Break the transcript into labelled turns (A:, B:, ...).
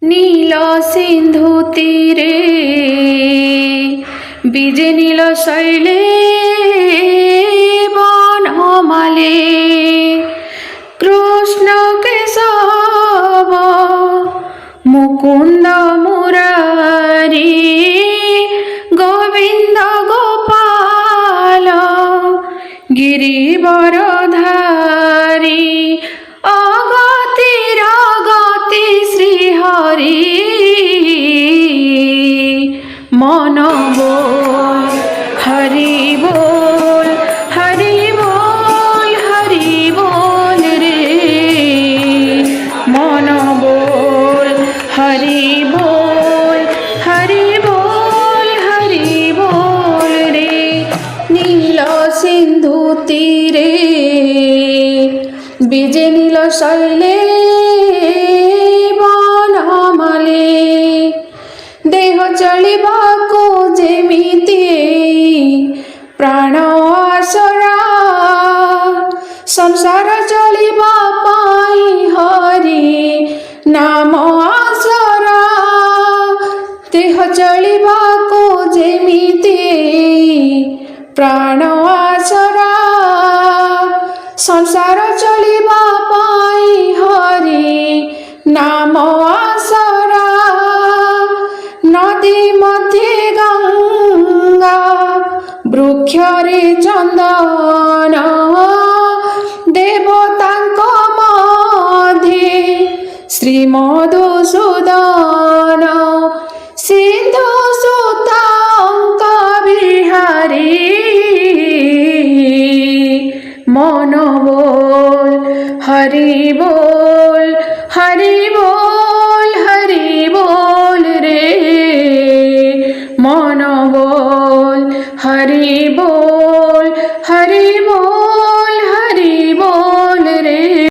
A: নীল সিন্ধু তীরে বিজে নীল শৈলে বনমালে কৃষ্ণ কেশব মুকুন্দ মুরারি গোবিন্দ গোপাল গিরিবরধারী অগতির গতি শ্রীহরি মন বল হরি বল হরি বল হরি বল রে মন বল হরি বল হরি বল হরি বল রে নীল সিন্ধু তীরে বিজে নীল শৈলে বনমালে দেহ চଳିବାକୁ ଯେମିତି ପ୍ରାଣ ଆସରା ସଂସାର ଚଳିବା ପାଇଁ ହରି ନାମ ଆସରା ଦେହ ଚଳିବାକୁ ଯେମିତି ପ୍ରାଣ ଆସରା ସଂସାର ଚଳିବା ପାଇଁ ହରି ନାମ ଆସରା নদী মধ্যে গঙ্গা বৃক্ষরে চন্দন দেবতাঙ্ক মধ্যে শ্রীমধুসূদন সিন্ধু সুতাঙ্ক বিহারী মন বল হরি বল হরি বল হরি বল রে মন বল হরি বল হরি বল